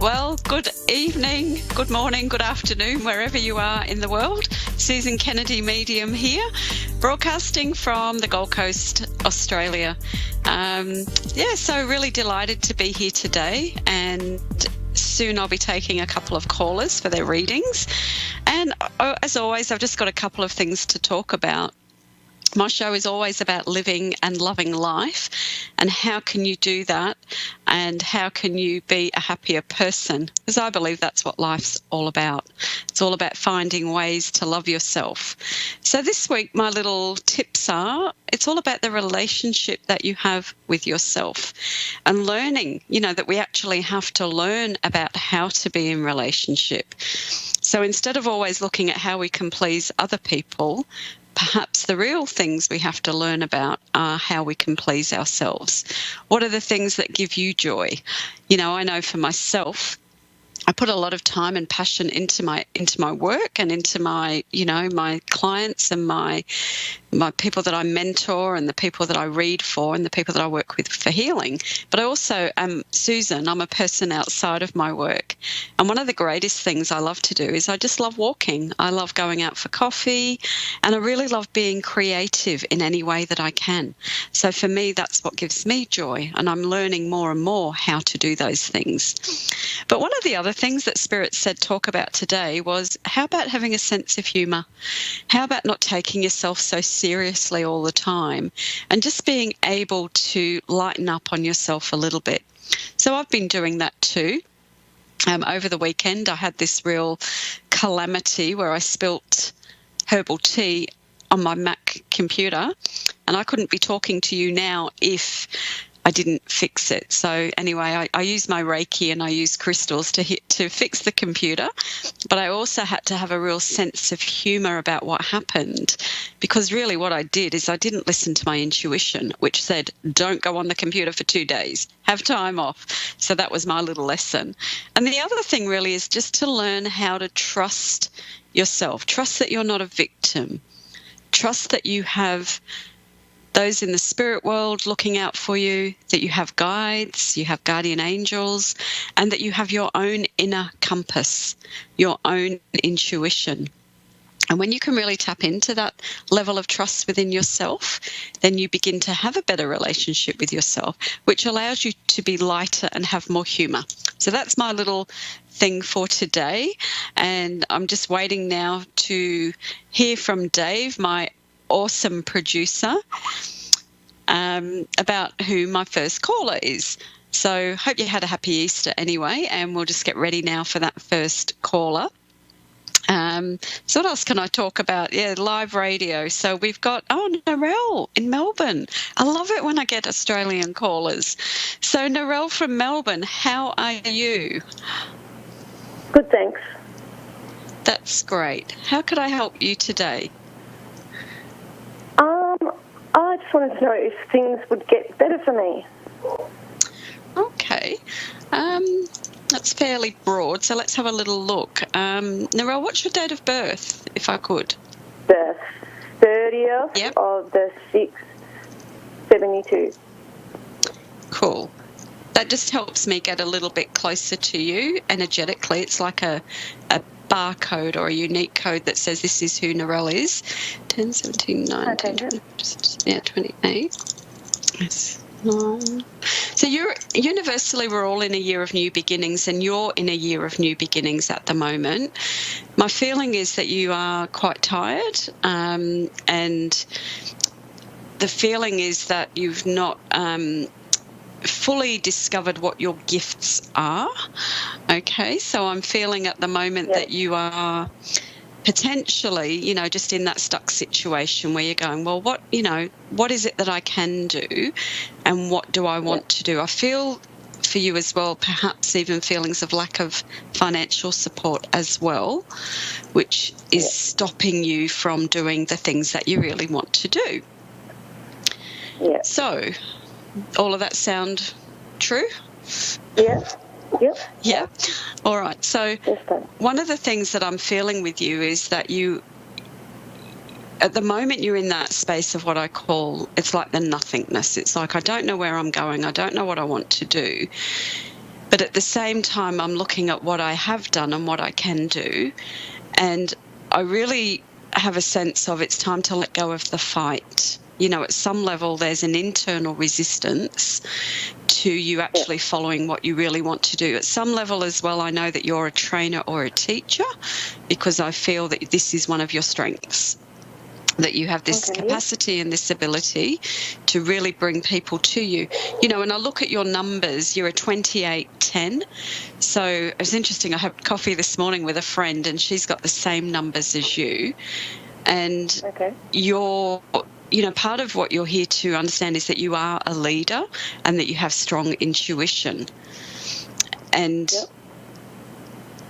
Well, good evening, good morning, good afternoon, wherever you are in the world. Susan Kennedy, medium here, broadcasting from the Gold Coast, Australia. So really delighted to be here today, and soon I'll be taking a couple of callers for their readings. And as always, I've just got a couple of things to talk about. My show is always about living and loving life, and how can you do that, and how can you be a happier person, because I believe that's what life's all about. It's all about finding ways to love yourself. So this week, my little tips are, it's all about the relationship that you have with yourself, and learning, that we actually have to learn about how to be in relationship. So instead of always looking at how we can please other people, perhaps the real things we have to learn about are how we can please ourselves. What are the things that give you joy? I know for myself, I put a lot of time and passion into my work and into my, my clients and my people that I mentor and the people that I read for and the people that I work with for healing. But I also am Susan. I'm a person outside of my work. And one of the greatest things I love to do is I just love walking. I love going out for coffee, and I really love being creative in any way that I can. So for me, that's what gives me joy. And I'm learning more and more how to do those things. But one of the other things that Spirit said talk about today was, how about having a sense of humour? How about not taking yourself so seriously all the time, and just being able to lighten up on yourself a little bit? So I've been doing that too. Over the weekend, I had this real calamity where I spilt herbal tea on my Mac computer, and I couldn't be talking to you now if I didn't fix it. So anyway, I use my Reiki and I use crystals to fix the computer, but I also had to have a real sense of humour about what happened, because really what I did is I didn't listen to my intuition, which said, don't go on the computer for 2 days, have time off. So that was my little lesson. And the other thing really is just to learn how to trust yourself, trust that you're not a victim, trust that you have those in the spirit world looking out for you, that you have guides, you have guardian angels, and that you have your own inner compass, your own intuition. And when you can really tap into that level of trust within yourself, then you begin to have a better relationship with yourself, which allows you to be lighter and have more humour. So that's my little thing for today. And I'm just waiting now to hear from Dave, my awesome producer, about who my first caller is. So hope you had a happy Easter anyway, and we'll just get ready now for that first caller. So what else can I talk about? Yeah, live radio. So we've got, Narelle in Melbourne. I love it when I get Australian callers. So Narelle from Melbourne, how are you? Good, thanks. That's great. How could I help you today? I just wanted to know if things would get better for me. Okay. That's fairly broad, so let's have a little look. Narelle, what's your date of birth, if I could? The 30th of the 6th, 72. Cool. That just helps me get a little bit closer to you energetically. It's like a barcode or a unique code that says this is who Narelle is. 10, 17, 19, 20, 28. Yes. So universally, we're all in a year of new beginnings, and you're in a year of new beginnings at the moment. My feeling is that you are quite tired, and the feeling is that you've not fully discovered what your gifts are. Okay, so I'm feeling at the moment that you are potentially, just in that stuck situation where you're going, well, what is it that I can do, and what do I want to do? I feel for you as well, perhaps even feelings of lack of financial support as well, which is stopping you from doing the things that you really want to do. Yeah. So, all of that sound true? Yeah. Yep. Yeah. All right. So one of the things that I'm feeling with you is that at the moment you're in that space of what I call, it's like the nothingness. It's like, I don't know where I'm going. I don't know what I want to do. But at the same time, I'm looking at what I have done and what I can do. And I really have a sense of it's time to let go of the fight. You know, at some level, there's an internal resistance to you actually following what you really want to do. At some level as well, I know that you're a trainer or a teacher because I feel that this is one of your strengths, that you have this capacity and this ability to really bring people to you. You know, when I look at your numbers, you're a 2810. So it was interesting. I had coffee this morning with a friend and she's got the same numbers as you. And you're, you know, part of what you're here to understand is that you are a leader and that you have strong intuition. And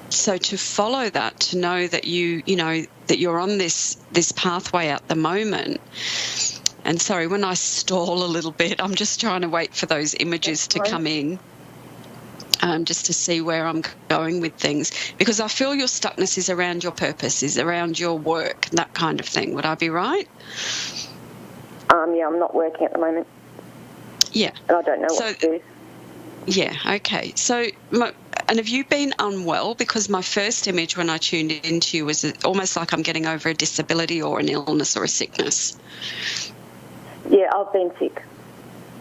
so to follow that, to know that you know, that you're on this pathway at the moment. And sorry, when I stall a little bit, I'm just trying to wait for those images to come in, just to see where I'm going with things. Because I feel your stuckness is around your purpose, is around your work, that kind of thing. Would I be right? Yeah, I'm not working at the moment. Yeah. And I don't know what to do. Yeah, okay. So, and have you been unwell? Because my first image when I tuned into you was almost like I'm getting over a disability or an illness or a sickness. Yeah, I've been sick.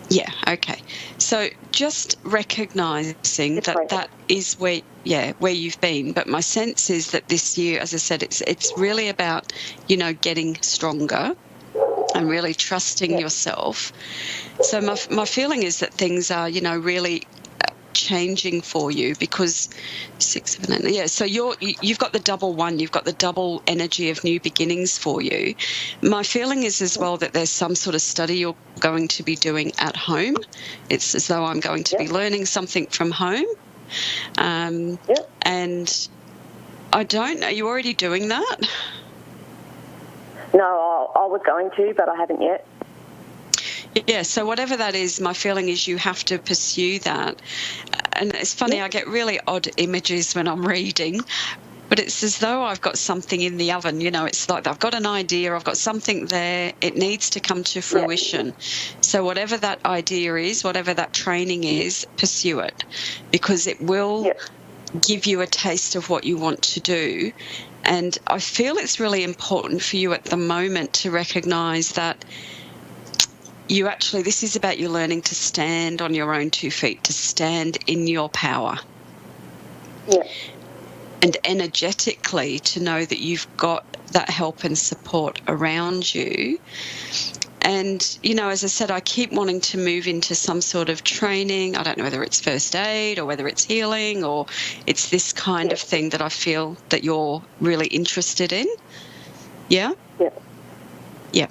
Yeah, okay. So just recognising that is where you've been. But my sense is that this year, as I said, it's really about, you know, getting stronger and really trusting yourself. So my feeling is that things are, you know, really changing for you because 6, 7, 8, so you've got the double one, you've got the double energy of new beginnings for you. My feeling is as well that there's some sort of study you're going to be doing at home. It's as though I'm going to be learning something from home. And I don't know, are you already doing that? No, I was going to, but I haven't yet. Yeah, so whatever that is, my feeling is you have to pursue that. And it's funny, I get really odd images when I'm reading, but it's as though I've got something in the oven. You know, it's like I've got an idea, I've got something there, it needs to come to fruition. So whatever that idea is, whatever that training is, pursue it, because it will give you a taste of what you want to do. And I feel it's really important for you at the moment to recognise that you actually, this is about you learning to stand on your own 2 feet, to stand in your power. Yeah. And energetically to know that you've got that help and support around you. And, you know, as I said, I keep wanting to move into some sort of training. I don't know whether it's first aid or whether it's healing or it's this kind of thing that I feel that you're really interested in. Yeah? Yeah.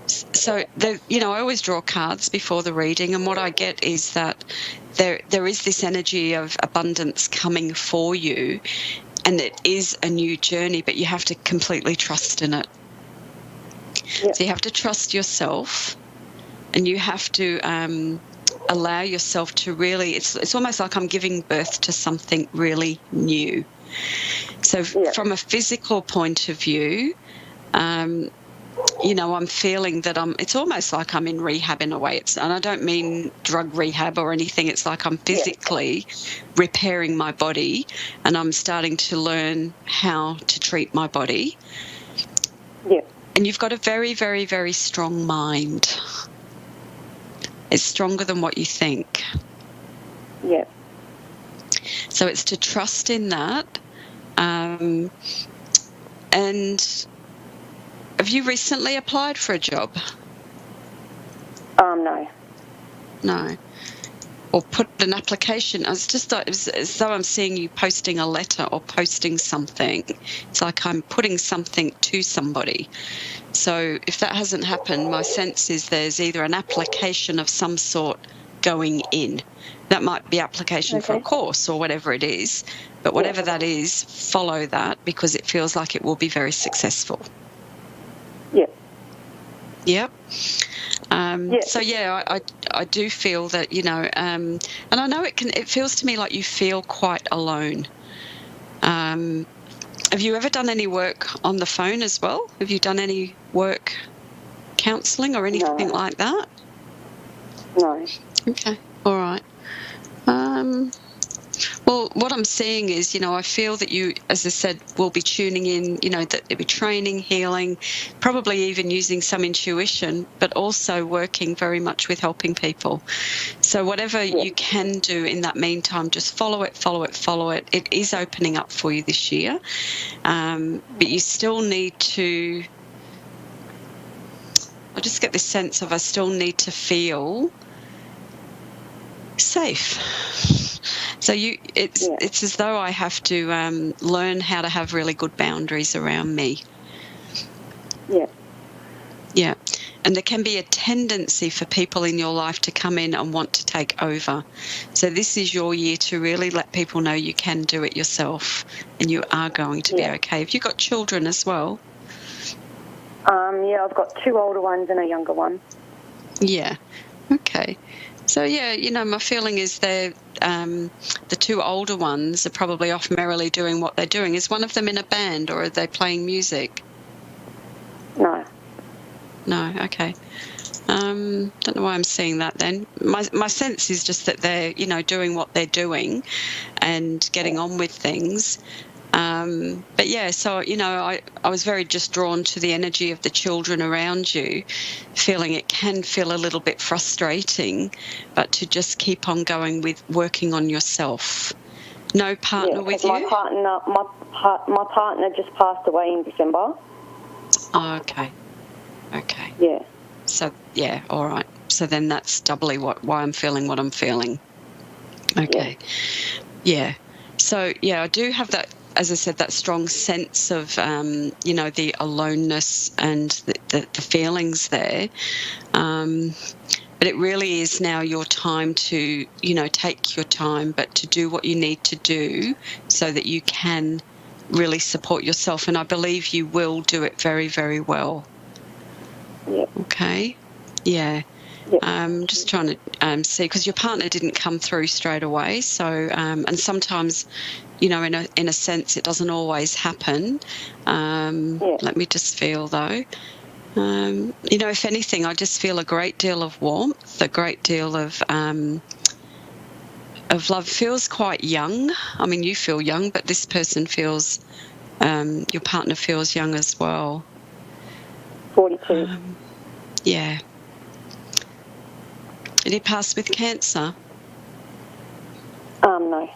So, you know, I always draw cards before the reading, and what I get is that there is this energy of abundance coming for you, and it is a new journey, but you have to completely trust in it. So you have to trust yourself, and you have to allow yourself to really, it's almost like I'm giving birth to something really new. So from a physical point of view, you know, I'm feeling that it's almost like I'm in rehab in a way. And I don't mean drug rehab or anything. It's like I'm physically repairing my body, and I'm starting to learn how to treat my body. Yeah. And you've got a very, very, very strong mind. It's stronger than what you think. Yeah. So it's to trust in that. And have you recently applied for a job? No. No. Or put an application. It's just like, as though I'm seeing you posting a letter or posting something. It's like I'm putting something to somebody. So if that hasn't happened, my sense is there's either an application of some sort going in. That might be application for a course or whatever it is. But whatever that is, follow that, because it feels like it will be very successful. Yeah. Yep. So I do feel that, you know, and I know it feels to me like you feel quite alone. Have you ever done any work on the phone as well? Have you done any work counselling or anything like that? No. Okay. All right. Well, what I'm seeing is, I feel that you, as I said, will be tuning in, that there'll be training, healing, probably even using some intuition, but also working very much with helping people. So whatever you can do in that meantime, just follow it, follow it, follow it. It is opening up for you this year. But you still need to, I just get this sense of I still need to feel safe. So it's as though I have to learn how to have really good boundaries around me. Yeah. Yeah. And there can be a tendency for people in your life to come in and want to take over. So this is your year to really let people know you can do it yourself and you are going to be okay. Have you got children as well? Yeah, I've got 2 older ones and a younger one. Yeah. Okay. So, my feeling is the 2 older ones are probably off merrily doing what they're doing. Is one of them in a band or are they playing music? No. No, okay. Don't know why I'm seeing that then. My sense is just that they're, doing what they're doing and getting on with things. But so, I was very just drawn to the energy of the children around you, feeling it can feel a little bit frustrating, but to just keep on going with working on yourself. No partner with you? My partner just passed away in December. Oh, okay. Yeah. So, all right. So then that's doubly why I'm feeling what I'm feeling. Okay. Yeah. So, I do have that, as I said, that strong sense of, the aloneness and the feelings there. But it really is now your time to, take your time, but to do what you need to do so that you can really support yourself. And I believe you will do it very, very well. Yeah. Okay. Yeah. Just trying to see, because your partner didn't come through straight away. So, and sometimes, in a sense, it doesn't always happen. Let me just feel though. If anything, I just feel a great deal of warmth, a great deal of love. Feels quite young. I mean, you feel young, but this person feels, your partner feels young as well. 42. Yeah. Did he pass with cancer? No.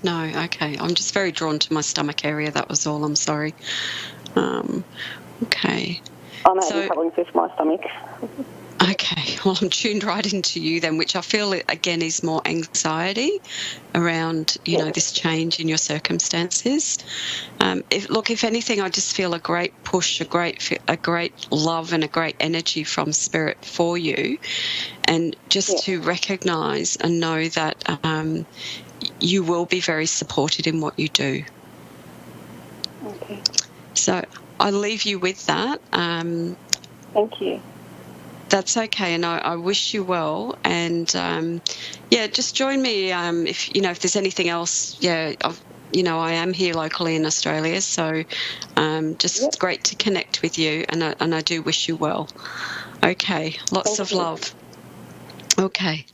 No, okay. I'm just very drawn to my stomach area. That was all. I'm sorry. Okay. I'm having problems with my stomach. Okay. Well, I'm tuned right into you then, which I feel, again, is more anxiety around, this change in your circumstances. If anything, I just feel a great push, a great love and a great energy from Spirit for you. And just to recognise and know that you will be very supported in what you do. Okay. So I leave you with that. Thank you. That's okay, and I wish you well. And just join me if there's anything else. I am here locally in Australia, so just great to connect with you, and I do wish you well. Okay, lots of love. Okay.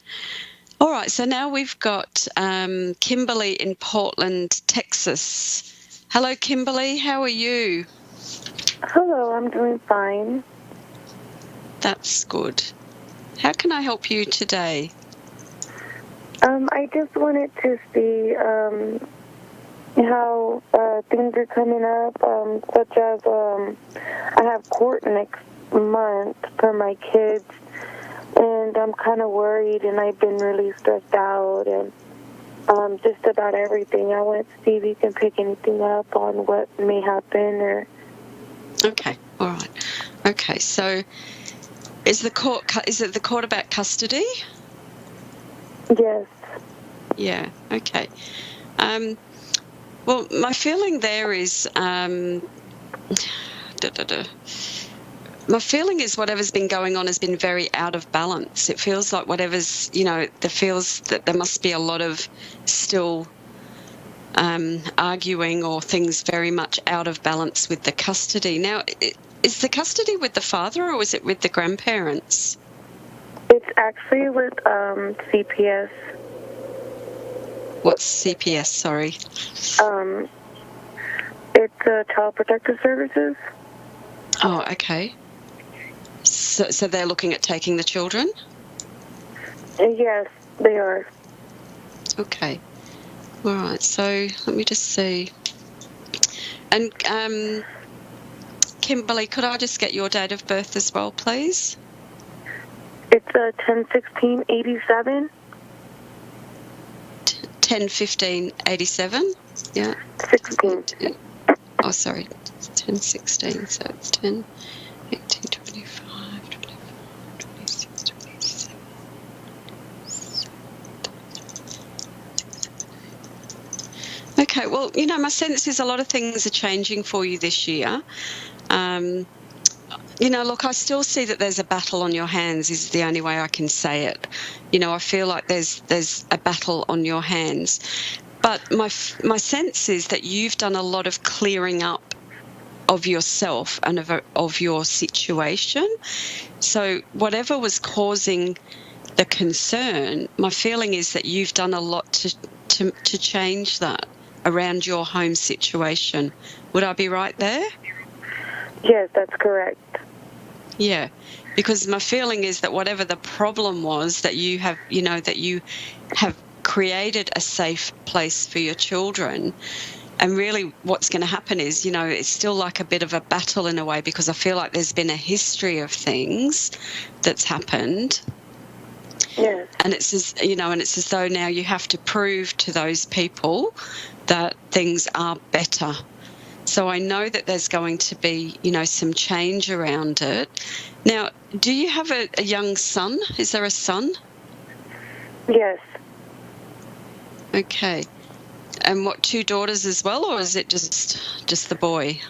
All right, so now we've got Kimberly in Portland, Texas. Hello, Kimberly. How are you? Hello, I'm doing fine. That's good. How can I help you today? I just wanted to see how things are coming up, such as I have court next month for my kids, and I'm kind of worried, and I've been really stressed out, and just about everything. I wanted to see if you can pick anything up on what may happen. Or Okay, all right. Okay, so is it the court about custody? Yes. Yeah, okay. Well, my feeling there is my feeling is whatever's been going on has been very out of balance. It feels like whatever's, feels that there must be a lot of still arguing or things very much out of balance with the custody. Now, is the custody with the father or is it with the grandparents? It's actually with CPS. What's CPS, sorry? It's Child Protective Services. Oh, okay. So they're looking at taking the children? Yes, they are. Okay. All right. So let me just see. And Kimberly, could I just get your date of birth as well, please? It's 10/16/87. 10/15/87. Yeah. 16. Oh, sorry. 10/16. So it's 10, 18, 25, 24, 26, 27. Okay, well, my sense is a lot of things are changing for you this year. Look, I still see that there's a battle on your hands is the only way I can say it. I feel like there's a battle on your hands. But my sense is that you've done a lot of clearing up of yourself and of your situation. So whatever was causing the concern, my feeling is that you've done a lot to change that around your home situation. Would I be right there? Yes, that's correct. Yeah, because my feeling is that whatever the problem was, that you have, that you have created a safe place for your children. And really what's going to happen is, it's still like a bit of a battle in a way, because I feel like there's been a history of things that's happened. Yes. And it's as though now you have to prove to those people that things are better. So I know that there's going to be, some change around it. Now, do you have a young son? Is there a son? Yes. Okay. And what, 2 daughters as well, or is it just the boy?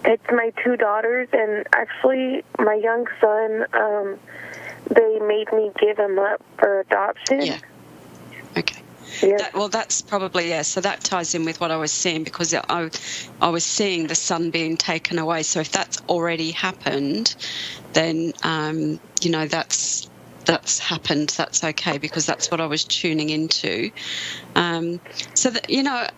It's my 2 daughters, and actually my young son, they made me give him up for adoption. Yeah. Okay. Yes. That's probably, yeah, so that ties in with what I was seeing, because I was seeing the son being taken away. So if that's already happened, then, that's happened. That's okay, because that's what I was tuning into. So that,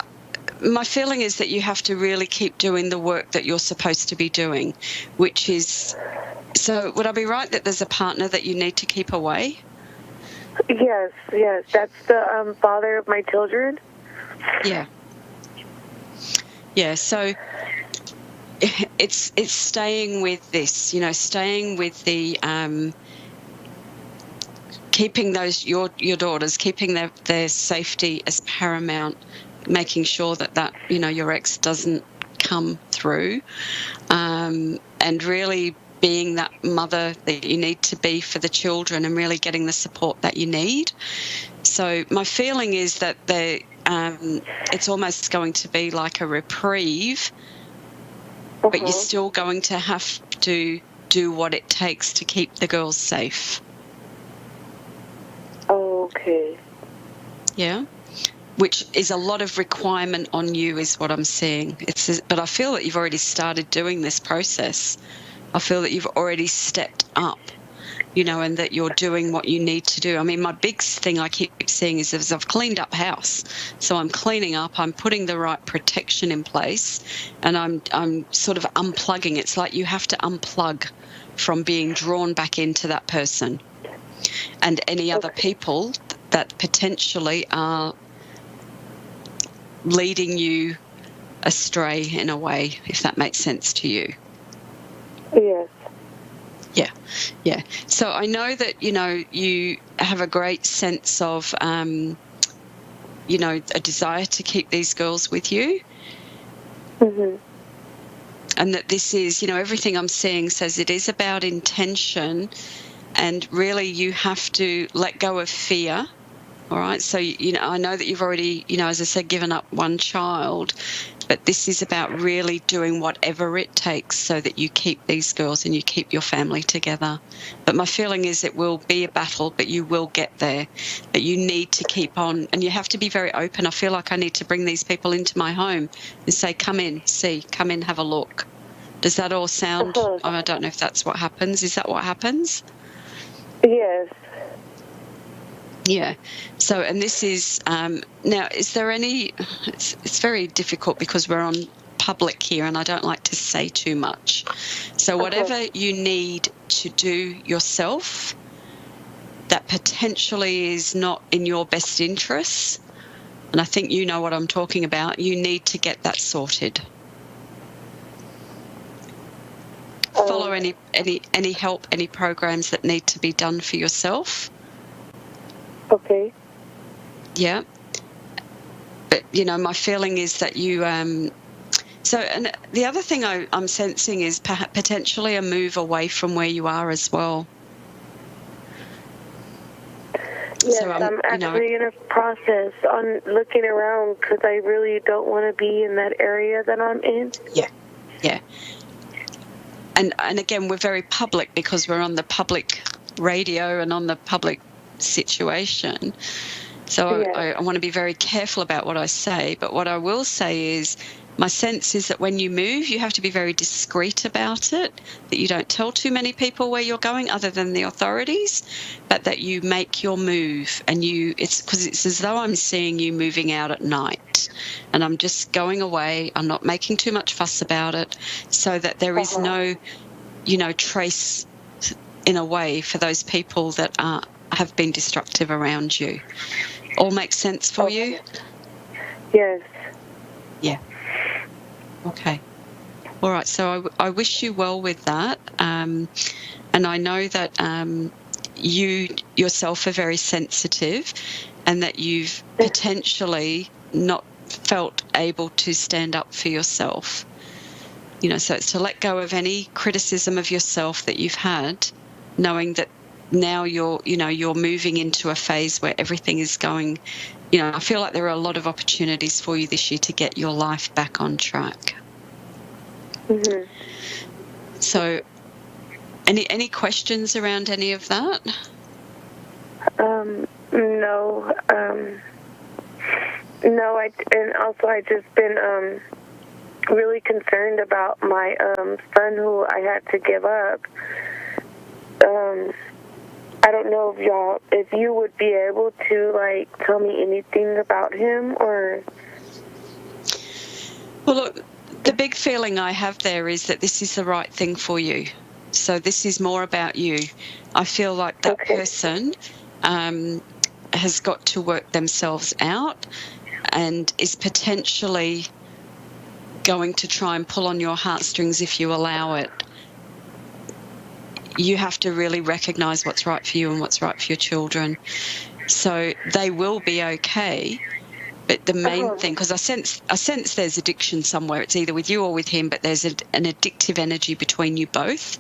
my feeling is that you have to really keep doing the work that you're supposed to be doing, which is, so would I be right that there's a partner that you need to keep away? Yes, that's the father of my children. Yeah. Yeah, so it's staying with this, staying with the keeping your daughters, keeping their safety as paramount, making sure that your ex doesn't come through, and really being that mother that you need to be for the children, and really getting the support that you need. So my feeling is that it's almost going to be like a reprieve, but you're still going to have to do what it takes to keep the girls safe. Okay. Yeah. Which is a lot of requirement on you, is what I'm seeing. But I feel that you've already started doing this process. I feel that you've already stepped up, and that you're doing what you need to do. I mean, my big thing I keep seeing is I've cleaned up house. So I'm cleaning up, I'm putting the right protection in place, and I'm sort of unplugging. It's like you have to unplug from being drawn back into that person and any other people that potentially are leading you astray in a way, if that makes sense to you. Yes. Yeah. So I know that, you have a great sense of, a desire to keep these girls with you. Mm-hmm. And that this is, everything I'm seeing says it is about intention, and really you have to let go of fear. All right. So, I know that you've already, as I said, given up one child, but this is about really doing whatever it takes so that you keep these girls and you keep your family together. But my feeling is it will be a battle, but you will get there. But you need to keep on, and you have to be very open. I feel like I need to bring these people into my home and say, come in, have a look. Does that all sound, I don't know if that's what happens. Is that what happens? Yes. Yeah. So, and this is, now, is there any, it's very difficult because we're on public here and I don't like to say too much. So whatever you need to do yourself that potentially is not in your best interests, and I think you know what I'm talking about, you need to get that sorted. Follow any help, any programs that need to be done for yourself. Okay. Yeah. But, you know, my feeling is that you... So, and the other thing I'm sensing is potentially a move away from where you are as well. Yes, so I'm actually in a process on looking around because I really don't want to be in that area that I'm in. Yeah, yeah. And again, we're very public because we're on the public radio and on the public situation. So I want to be very careful about what I say. But what I will say is my sense is that when you move, you have to be very discreet about it, that you don't tell too many people where you're going other than the authorities, but that you make your move. And it's because it's as though I'm seeing you moving out at night and I'm just going away. I'm not making too much fuss about it so that there is no, trace in a way for those people that have been destructive around you. All makes sense for you? Yes. Yeah. Okay. All right. So I wish you well with that. And I know that you yourself are very sensitive and that you've potentially not felt able to stand up for yourself. So it's to let go of any criticism of yourself that you've had, knowing that now you're moving into a phase where everything is going, I feel like there are a lot of opportunities for you this year to get your life back on track. Mm-hmm. So any questions around any of that? No. No, and also I just been really concerned about my son who I had to give up. I don't know if you would be able to tell me anything about him or. Well, look, the big feeling I have there is that this is the right thing for you. So this is more about you. I feel like that person has got to work themselves out and is potentially going to try and pull on your heartstrings if you allow it. You have to really recognise what's right for you and what's right for your children. So they will be okay. But the main thing, because I sense there's addiction somewhere. It's either with you or with him, but there's an addictive energy between you both.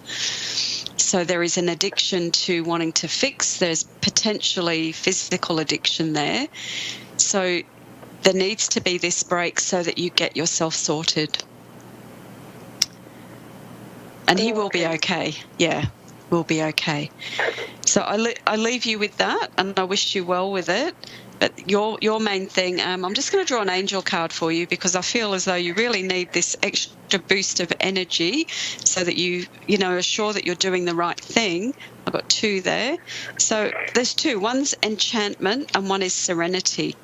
So there is an addiction to wanting to fix. There's potentially physical addiction there. So there needs to be this break so that you get yourself sorted. And he will be okay. Yeah, will be okay. So I leave you with that, and I wish you well with it. But your main thing, I'm just going to draw an angel card for you because I feel as though you really need this extra boost of energy so that you are sure that you're doing the right thing. I've got 2 there. So there's 2. One's enchantment and one is serenity.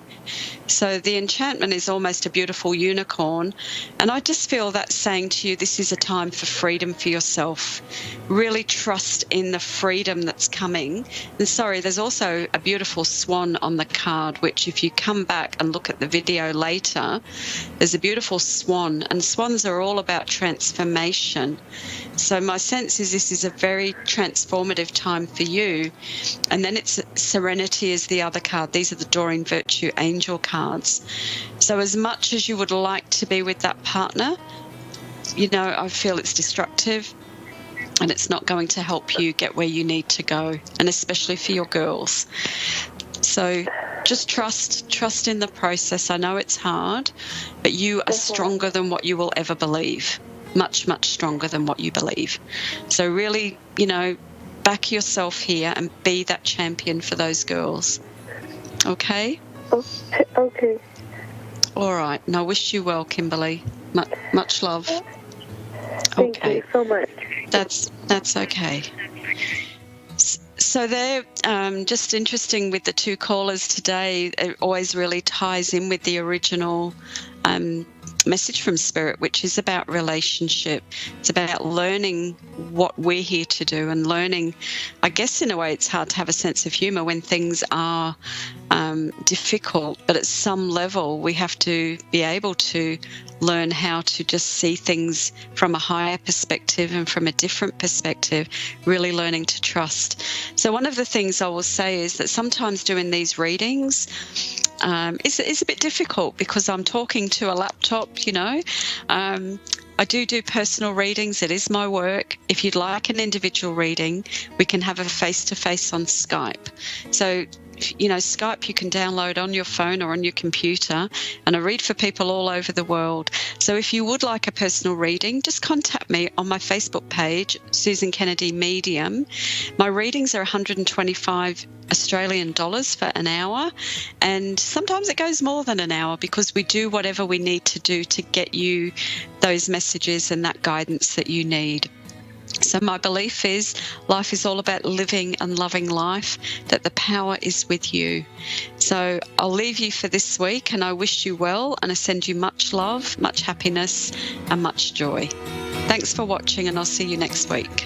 So the enchantment is almost a beautiful unicorn. And I just feel that's saying to you, this is a time for freedom for yourself. Really trust in the freedom that's coming. And sorry, there's also a beautiful swan on the card, which if you come back and look at the video later, there's a beautiful swan. And swans are all about transformation. So my sense is this is a very transformative time for you. And then it's serenity is the other card. These are the Doreen Virtue Angel cards. So as much as you would like to be with that partner, I feel it's destructive and it's not going to help you get where you need to go, and especially for your girls. So just trust in the process. I know it's hard, but you are stronger than what you will ever believe. Much, much stronger than what you believe. So really, back yourself here and be that champion for those girls. Okay? Okay. All right. And I wish you well, Kimberly. Much love. Thank you so much. That's okay. So they're just interesting with the two callers today. It always really ties in with the original message from Spirit, which is about relationship. It's about learning what we're here to do and learning. I guess in a way it's hard to have a sense of humour when things are difficult, but at some level we have to be able to learn how to just see things from a higher perspective and from a different perspective, really learning to trust. So one of the things I will say is that sometimes doing these readings is a bit difficult because I'm talking to a laptop, you know. I do personal readings. It is my work. If you'd like an individual reading, we can have a face-to-face on Skype. So, you know, Skype you can download on your phone or on your computer, and I read for people all over the world. So if you would like a personal reading, just contact me on my Facebook page, Susan Kennedy Medium. My readings are 125 Australian dollars for an hour, and sometimes it goes more than an hour because we do whatever we need to do to get you those messages and that guidance that you need. So my belief is life is all about living and loving life, that the power is with you. So I'll leave you for this week, and I wish you well, and I send you much love, much happiness and much joy. Thanks for watching, and I'll see you next week.